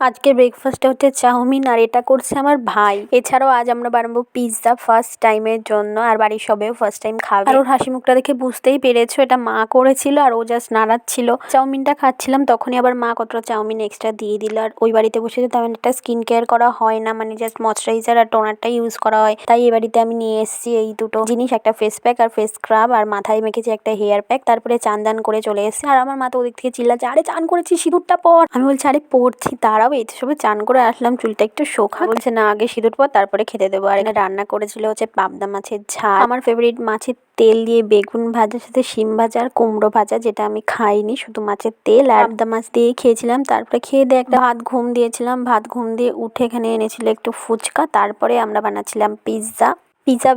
আজকে ব্রেকফাস্টে হচ্ছে চাউমিন আর এটা করছে আমার ভাই। এছাড়াও আজ আমরা বানাবো পিৎজা ফার্স্ট টাইমের জন্য, আর বাড়ির সবাইও ফার্স্ট টাইম খাবে। আর ওর হাসি মুখটা দেখে বুঝতেই পেরেছো এটা মা করেছিল আর ও জাস্ট নাড়াচ্ছিল। চাউমিনটা খাচ্ছিলাম তখনই আবার মা কতটা চাউমিন এক্সট্রা দিয়ে দিল। আর ওই বাড়িতে বসে তেমন একটা স্কিন কেয়ার করা হয় না, মানে জাস্ট ময়শ্চারাইজার আর টোনারটা ইউজ করা হয়। তাই এই বাড়িতে আমি নিয়ে এসেছি এই দুটো জিনিস, একটা ফেস প্যাক আর ফেস স্ক্রাব, আর মাথায় মেখেছি একটা হেয়ার প্যাক। তারপরে চান দান করে চলে এসেছি। আর আমার মা তো ওদিক থেকে চিল্লাচ্ছে, আরে চান করেছি সিঁদুরটা পর। আমি বলছি আরে পড়ছি তারাও এই সবে চান করে আসলাম, চুলটা একটু শোকা। বলছে না আগে সিঁদুর পর তারপরে খেতে দেবো। আর এখানে রান্না করেছিল হচ্ছে পাবদা মাছের ঝাল, আমার ফেভারিট মাছের তেল দিয়ে বেগুন ভাজার সাথে শিম ভাজা আর কুমড়ো ভাজা, যেটা আমি খাইনি, শুধু মাছের তেল আর পাবদা মাছ দিয়েই খেয়েছিলাম। তারপরে খেয়ে দিয়ে একটা ভাত ঘুম দিয়েছিলাম, ভাত ঘুম দিয়ে উঠে এখানে এনেছিল একটু ফুচকা। তারপরে আমরা বানাচ্ছিলাম পিৎজা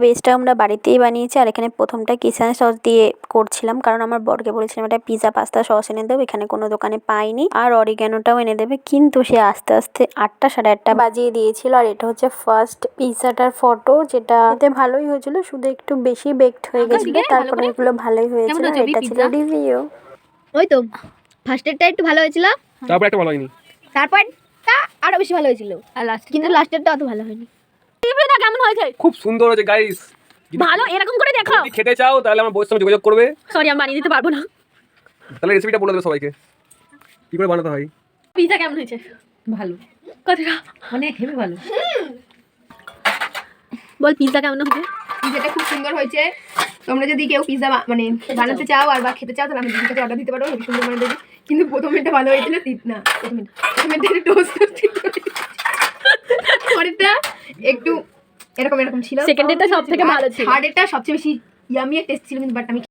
বেসটা আমরা বাড়িতেই বানিয়েছি। আর এখানে প্রথমটা কিচেন সস দিয়ে করছিলাম, কারণ আমার বরকে বলেছিলাম এটা পিৎজা পাস্তা সস এনে দেবো, এখানে কোনো দোকানে পাইনি। আর অরিগ্যানোটাও এনে দেবে, কিন্তু সে আস্তে আস্তে 8টা সাড়ে 8টা বাজিয়ে দিয়েছিল। আর এটা হচ্ছে ফার্স্ট পিৎজাটার ফটো, যেটা খেতে ভালোই হয়েছিল, শুধু একটু বেশি বেকড হয়ে গেছিল। তারপরে এগুলো ভালোই হয়েছিল। এটা ছিল রিভিউ। ওই তো ফার্স্টেরটা একটু ভালো হয়েছিল, তারপর একটা ভালো হয়নি, তারপরটা আরো বেশি ভালো হয়েছিল, আর লাস্ট কিন্তু লাস্টেরটা অত ভালো হয়নি। রিভিউটা কেমন হয়েছে? খুব সুন্দর হয়েছে গাইস। ভালো, এরকম করে দেখাও। যদি খেতে চাও তাহলে আমার বউয়ের সঙ্গে যোগাযোগ করবে। সরি আমি বানিয়ে দিতে পারবো না। তাহলে রেসিপিটা বলে দেবে সবাইকে কি করে বানাতে হয়। পিৎজা কেমন হয়েছে? ভালো, কতটা অনেক হেভি ভালো। বল পিৎজা কেমন হয়েছে? পিৎজাটা খুব সুন্দর হয়েছে। তোমরা যদি কেউ পিৎজা মানে বানাতে চাও আর বা খেতে চাও তাহলে আমি দিদির কাছে অর্ডার দিতে পারো, হেবি সুন্দর বানিয়ে দেবে। কিন্তু প্রথমেরটা ভালো হয়েছিল, না প্রথমেরটা একটু টোস্ট পরেরটা একটু এরকম ছিল, সেকেন্ডেরটা সবথেকে ভালো ছিল। থার্ডেরটা সবচেয়ে বেশি ইয়ামি টেস্ট ছিল, কিন্তু বাট আমি